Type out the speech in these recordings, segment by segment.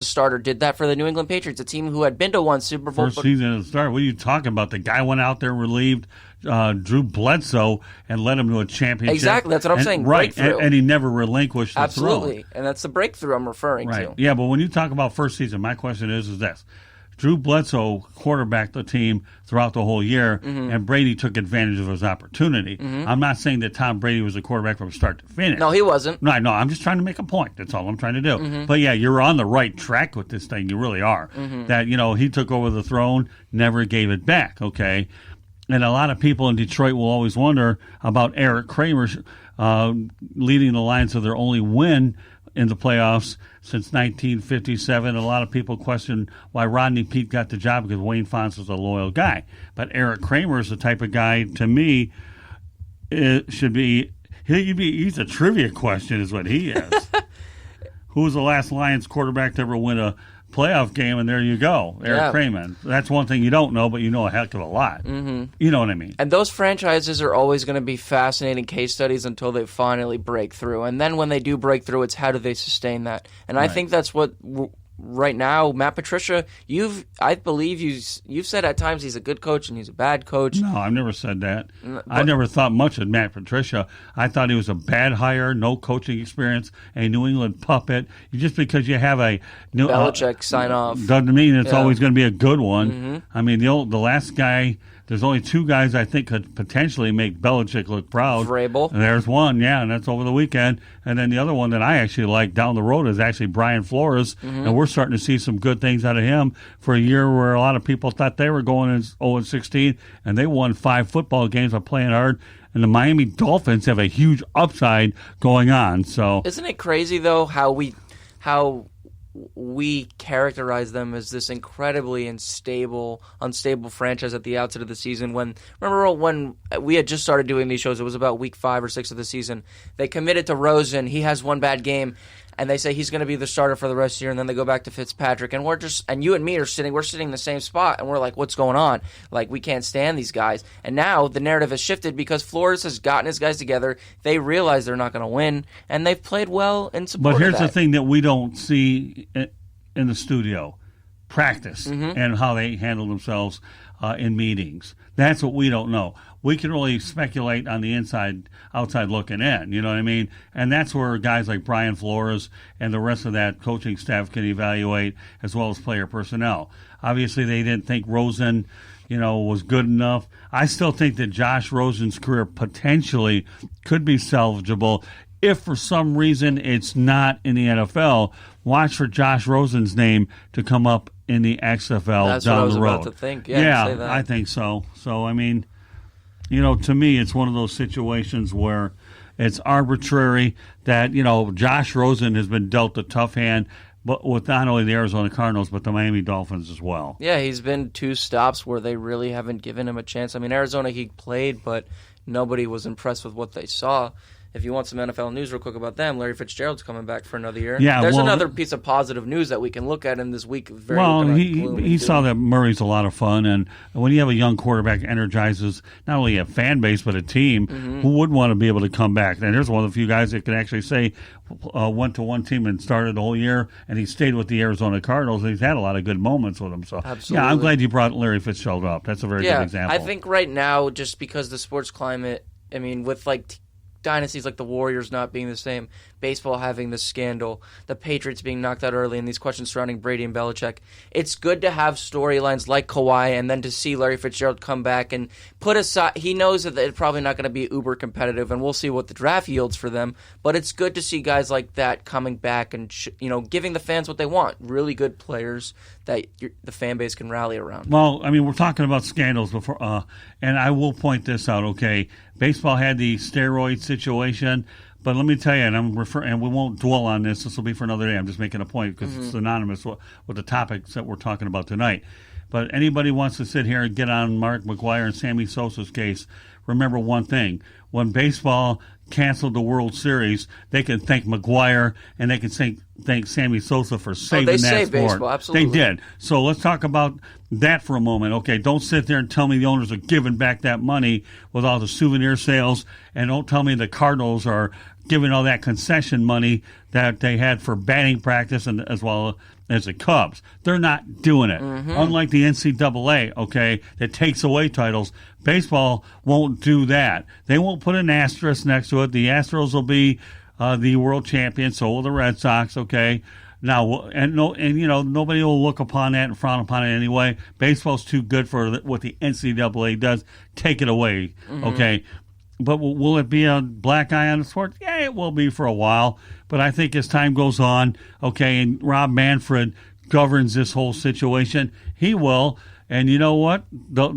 starter did that for the New England Patriots, a team who had been to one Super Bowl. First season at the start. What are you talking about? The guy went out there, relieved Drew Bledsoe, and led him to a championship. Exactly, that's what I'm saying. Right, breakthrough. And he never relinquished the Absolutely, throne. and that's the breakthrough I'm referring to. Yeah, but when you talk about first season, my question is this. Drew Bledsoe quarterbacked the team throughout the whole year, and Brady took advantage of his opportunity. I'm not saying that Tom Brady was a quarterback from start to finish. No, he wasn't. No, I'm just trying to make a point. That's all I'm trying to do. But, yeah, you're on the right track with this thing. You really are. That, he took over the throne, never gave it back, okay? And a lot of people in Detroit will always wonder about Eric Kramer leading the Lions to their only win in the playoffs since 1957. A lot of people question why Rodney Peete got the job because Wayne Fontes was a loyal guy. But Eric Kramer is the type of guy, to me, he's a trivia question is what he is. Who was the last Lions quarterback to ever win a playoff game? And there you go, Eric Kramer. That's one thing you don't know, but you know a heck of a lot. You know what I mean? And those franchises are always going to be fascinating case studies until they finally break through. And then when they do break through, it's how do they sustain that? And I think that's what right now, Matt Patricia, I believe you've said at times he's a good coach and he's a bad coach. No, I've never said that. I never thought much of Matt Patricia. I thought he was a bad hire, no coaching experience, a New England puppet. Just because you have a new Belichick sign off doesn't mean it's always going to be a good one. I mean, the last guy. There's only two guys I think could potentially make Belichick look proud. Vrabel. And there's one, and that's over the weekend. And then the other one that I actually like down the road is actually Brian Flores. And we're starting to see some good things out of him for a year where a lot of people thought they were going in 0-16, and they won 5 football games by playing hard. And the Miami Dolphins have a huge upside going on. So isn't it crazy, though, how we characterize them as this incredibly unstable franchise at the outset of the season. Remember when we had just started doing these shows, it was about week 5 or 6 of the season. They committed to Rosen. He has one bad game, and they say he's going to be the starter for the rest of the year, and then they go back to Fitzpatrick. And and you and me we're sitting in the same spot, and we're like, what's going on? Like, we can't stand these guys. And now the narrative has shifted because Flores has gotten his guys together. They realize they're not going to win, and they've played well in support But here's of that. the thing that we don't see in the studio. Practice and how they handle themselves in meetings. That's what we don't know. We can really speculate on the outside looking in, you know what I mean? And that's where guys like Brian Flores and the rest of that coaching staff can evaluate, as well as player personnel. Obviously, they didn't think Rosen, was good enough. I still think that Josh Rosen's career potentially could be salvageable. If for some reason it's not in the NFL, watch for Josh Rosen's name to come up in the XFL That's down what I was the road. about to think. Yeah, say that. I think so. So, I mean, to me, it's one of those situations where it's arbitrary that, Josh Rosen has been dealt a tough hand, but with not only the Arizona Cardinals, but the Miami Dolphins as well. Yeah, he's been 2 stops where they really haven't given him a chance. I mean, Arizona, he played, but nobody was impressed with what they saw. If you want some NFL news real quick about them, Larry Fitzgerald's coming back for another year. Yeah, There's another piece of positive news that we can look at in this week. He saw that Murray's a lot of fun, and when you have a young quarterback, energizes not only a fan base but a team who would want to be able to come back. And there's one of the few guys that can actually say went to one team and started the whole year, and he stayed with the Arizona Cardinals, and he's had a lot of good moments with them. So, absolutely. Yeah, I'm glad you brought Larry Fitzgerald up. That's a very good example. I think right now, just because the sports climate, I mean, with dynasties like the Warriors not being the same, baseball having this scandal, the Patriots being knocked out early, and these questions surrounding Brady and Belichick, it's good to have storylines like Kawhi, and then to see Larry Fitzgerald come back and put aside, he knows that it's probably not going to be uber competitive, and we'll see what the draft yields for them, but it's good to see guys like that coming back and giving the fans what they want, really good players that the fan base can rally around. Well, I mean, we're talking about scandals before, and I will point this out, okay? Baseball had the steroid situation, but let me tell you, and we won't dwell on this. This will be for another day. I'm just making a point because it's synonymous with the topics that we're talking about tonight. But anybody wants to sit here and get on Mark McGwire and Sammy Sosa's case, remember one thing. When baseball canceled the World Series, they can thank McGwire and they can thank Sammy Sosa for saving that sport. Baseball, absolutely. They did. So let's talk about that for a moment. Okay, don't sit there and tell me the owners are giving back that money with all the souvenir sales, and don't tell me the Cardinals are giving all that concession money that they had for batting practice and as well as the Cubs. They're not doing it. Unlike the NCAA, okay, that takes away titles, baseball won't do that. They won't put an asterisk next to it. The Astros will be the world champions, so will the Red Sox, okay? Now, nobody will look upon that and frown upon it anyway. Baseball's too good for what the NCAA does. Take it away, okay? But will it be a black eye on the sport? Yeah, it will be for a while. But I think as time goes on, okay, and Rob Manfred governs this whole situation, he will. And you know what? They'll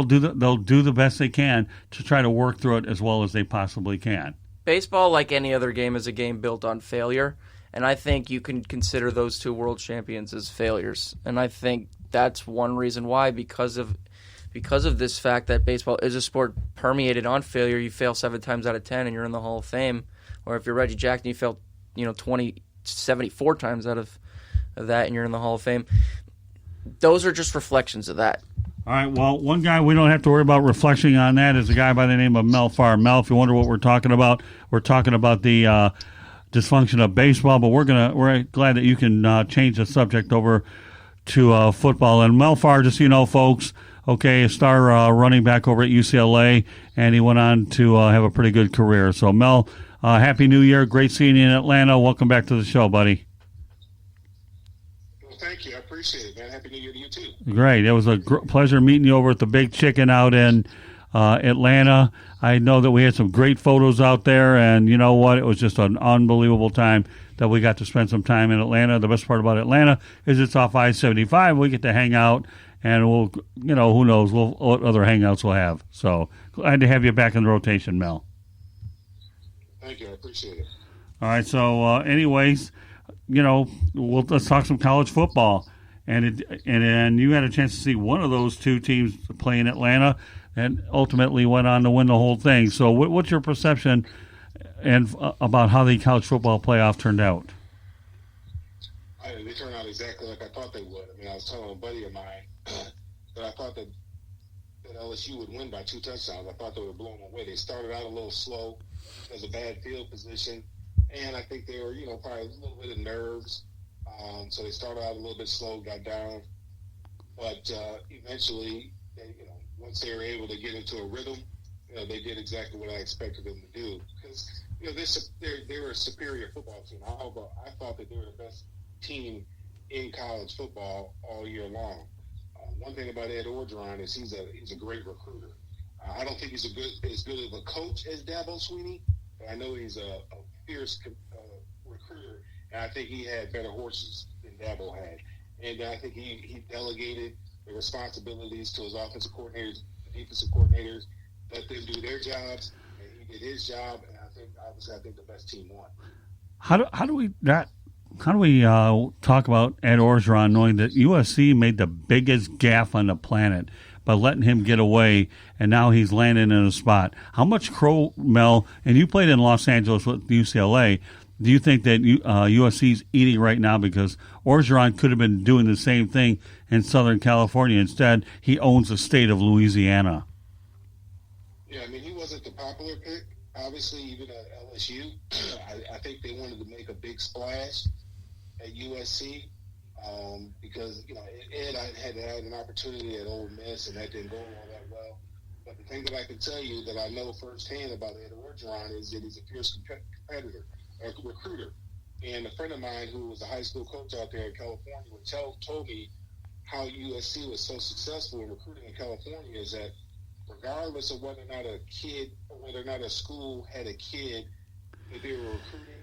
do the best they can to try to work through it as well as they possibly can. Baseball, like any other game, is a game built on failure. And I think you can consider those two world champions as failures. And I think that's one reason why, because of this fact that baseball is a sport permeated on failure. You fail 7 times out of 10 and you're in the Hall of Fame. Or if you're Reggie Jackson, you fail 74 times out of that and you're in the Hall of Fame. Those are just reflections of that. All right, well, one guy we don't have to worry about reflecting on that is a guy by the name of Mel Farr. Mel, if you wonder what we're talking about the dysfunction of baseball, but we're glad that you can change the subject over to football. And Mel Farr, just so you know, folks, okay, a star running back over at UCLA, and he went on to have a pretty good career. So, Mel, Happy New Year. Great seeing you in Atlanta. Welcome back to the show, buddy. Well, thank you. I appreciate it, man. Happy New Year to you, too. Great. It was a pleasure meeting you over at the Big Chicken out in Atlanta. I know that we had some great photos out there, and you know what? It was just an unbelievable time that we got to spend some time in Atlanta. The best part about Atlanta is it's off I-75. We get to hang out, and we'll, who knows what other hangouts we'll have. So glad to have you back in the rotation, Mel. Thank you. I appreciate it. All right. So, anyways, let's talk some college football. And you had a chance to see one of those two teams play in Atlanta, and ultimately went on to win the whole thing. So, what's your perception and about how the college football playoff turned out? They turned out exactly like I thought they would. I mean, I was telling a buddy of mine that I thought that LSU would win by 2 touchdowns. I thought they would blow them away. They started out a little slow. There's a bad field position, and I think they were, probably a little bit of nerves. So they started out a little bit slow, got down, but eventually, once they were able to get into a rhythm, they did exactly what I expected them to do. Because they were a superior football team. I thought that they were the best team in college football all year long. One thing about Ed Orgeron is he's a great recruiter. I don't think he's as good of a coach as Dabo Swinney, but I know he's a fierce recruiter, and I think he had better horses than Dabo had. And I think he delegated the responsibilities to his offensive coordinators, the defensive coordinators, let them do their jobs, and he did his job. And I think the best team won. How do we talk about Ed Orgeron, knowing that USC made the biggest gaffe on the planet by letting him get away, and now he's landing in a spot? How much crow, Mel, and you played in Los Angeles with UCLA, do you think that USC's eating right now because Orgeron could have been doing the same thing in Southern California? Instead, he owns the state of Louisiana. Yeah, I mean, he wasn't the popular pick, obviously, even at LSU. I think they wanted to make a big splash at USC because, Ed had an opportunity at Ole Miss, and that didn't go all that well. But the thing that I can tell you that I know firsthand about Ed Orgeron is that he's a fierce competitor. A recruiter. And a friend of mine who was a high school coach out there in California told me how USC was so successful in recruiting in California is that regardless of whether or not a kid or whether or not a school had a kid that they were recruiting,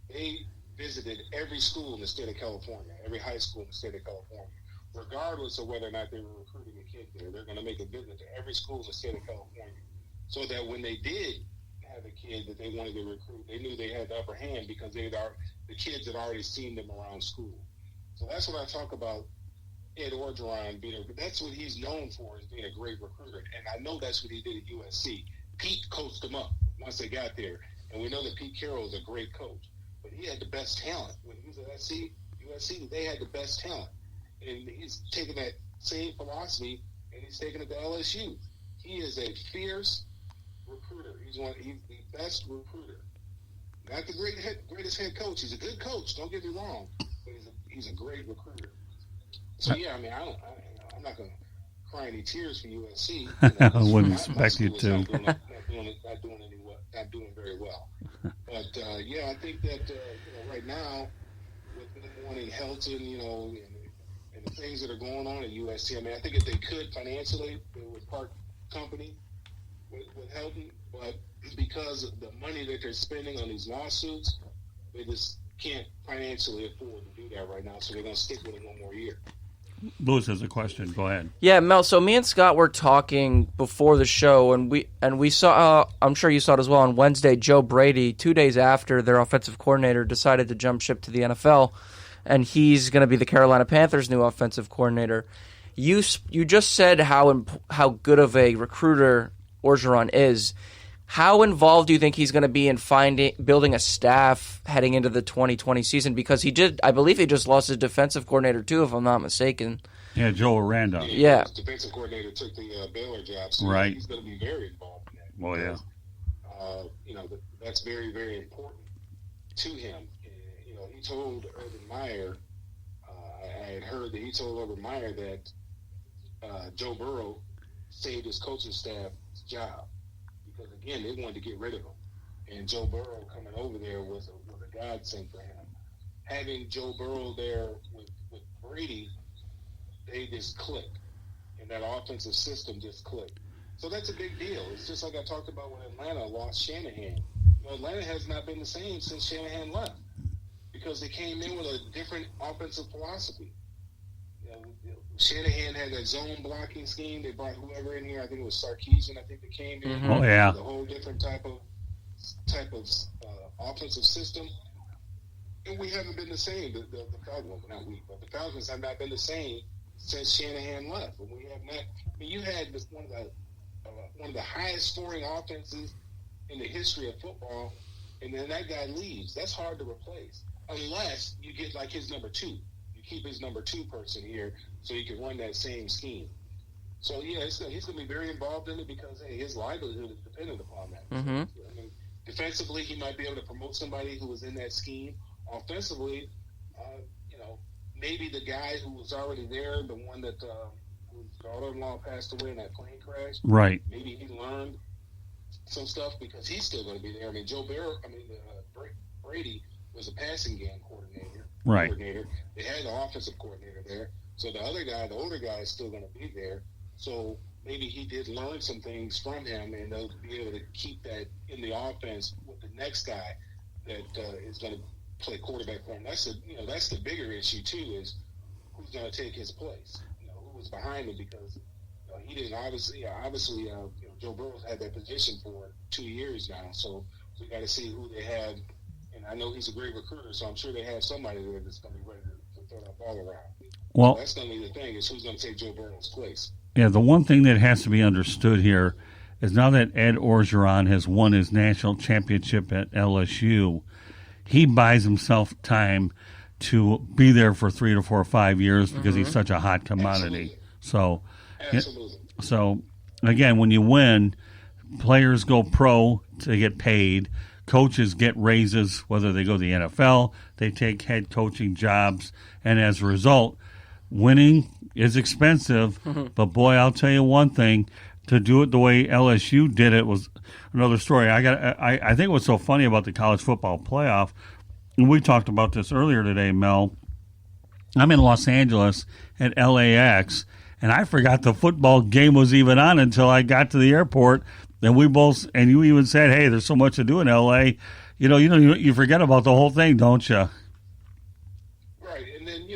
they visited every school in the state of California, every high school in the state of California. Regardless of whether or not they were recruiting a kid there, they're going to make a visit to every school in the state of California. So that when they did have a kid that they wanted to recruit, they knew they had the upper hand because the kids had already seen them around school. So that's what I talk about Ed Orgeron being. That's what he's known for, is being a great recruiter, and I know that's what he did at USC. Pete coached them up once they got there, and we know that Pete Carroll is a great coach, but he had the best talent when he was at USC. They had the best talent, and he's taking that same philosophy and he's taking it to LSU. He is a fierce recruiter. He's the best recruiter. Not the greatest head coach. He's a good coach. Don't get me wrong, but he's a great recruiter. So yeah, I mean, I'm not going to cry any tears for USC. I wouldn't expect you to. Not doing very well. But yeah, I think that right now with them wanting Helton, and the things that are going on at USC, I mean, I think if they could financially, they would part company with Helton, but because of the money that they're spending on these lawsuits, they just can't financially afford to do that right now, so they're going to stick with it one more year. Lewis has a question. Go ahead. Yeah, Mel. So me and Scott were talking before the show, and we saw. I'm sure you saw it as well on Wednesday. Joe Brady, 2 days after their offensive coordinator decided to jump ship to the NFL, and he's going to be the Carolina Panthers' new offensive coordinator. You just said how good of a recruiter Orgeron is. How involved do you think he's going to be in building a staff heading into the 2020 season? Because I believe he just lost his defensive coordinator too, if I'm not mistaken. Yeah, Joe Aranda. Yeah. His defensive coordinator took the Baylor job, so right. He's going to be very involved in that. Well, because, that's very, very important to him. He told Urban Meyer, I had heard that he told Urban Meyer that Joe Burrow saved his coaching staff's job. Because, again, they wanted to get rid of him. And Joe Burrow coming over there was a godsend for him. Having Joe Burrow there with Brady, they just clicked. And that offensive system just clicked. So that's a big deal. It's just like I talked about when Atlanta lost Shanahan. Atlanta has not been the same since Shanahan left because they came in with a different offensive philosophy. Shanahan had that zone blocking scheme. They brought whoever in here. I think it was Sarkisian. I think they came in. Oh yeah, with a whole different type of offensive system. And we haven't been the same. The Falcons, not we, but the Falcons have not been the same since Shanahan left. And we have not. I mean, you had one of the highest scoring offenses in the history of football, and then that guy leaves. That's hard to replace unless you get like his number two. Keep his number two person here so he can run that same scheme. So, yeah, he's going to be very involved in it because, hey, his livelihood is dependent upon that. Mm-hmm. So, I mean, defensively, he might be able to promote somebody who was in that scheme. Offensively, maybe the guy who was already there, the one that whose daughter-in-law passed away in that plane crash. Right. Maybe he learned some stuff because he's still going to be there. I mean, Brady was a passing game coordinator. Right. They had the offensive coordinator there. So the other guy, the older guy, is still going to be there. So maybe he did learn some things from him, and they'll be able to keep that in the offense with the next guy that is going to play quarterback for him. That's the bigger issue too, is who's going to take his place. Who was behind him because he didn't obviously. Joe Burrow's had that position for 2 years now. So we got to see who they have. And I know he's a great recruiter, so I'm sure they have somebody there that's going to be ready to throw that ball around. Well, so that's going to be the thing, is who's going to take Joe Burrow's place. Yeah, the one thing that has to be understood here is now that Ed Orgeron has won his national championship at LSU, he buys himself time to be there for 3 to 4 or 5 years because he's such a hot commodity. Absolutely. So, again, when you win, players go pro to get paid. Coaches get raises, whether they go to the NFL, they take head coaching jobs, and as a result, winning is expensive. But boy, I'll tell you one thing: to do it the way LSU did it was another story. I think what's so funny about the college football playoff, and we talked about this earlier today, Mel. I'm in Los Angeles at LAX, and I forgot the football game was even on until I got to the airport. And we both, and you even said, "Hey, there's so much to do in LA." You forget about the whole thing, don't you? Right, and then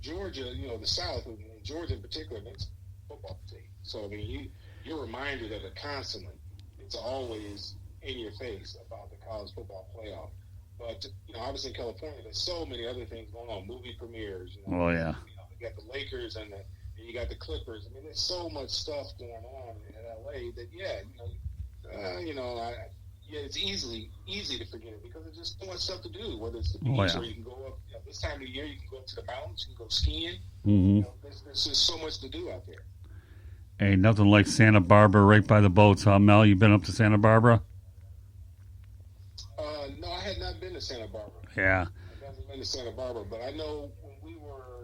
Georgia, the South, and Georgia in particular, makes football team. So I mean, you're reminded of it constantly. It's always in your face about the college football playoff. But obviously in California, there's so many other things going on. Movie premieres. Oh yeah. You got the Lakers and you got the Clippers. I mean, there's so much stuff going on in LA that it's easy to forget it because there's just so much stuff to do. Whether it's the beach or you can go up this time of the year, you can go up to the mountains, you can go skiing. Mm-hmm. There's just so much to do out there. Hey, nothing like Santa Barbara right by the boats, huh, Mel? You been up to Santa Barbara? No, I had not been to Santa Barbara. Yeah. As a been to Santa Barbara, but I know when we were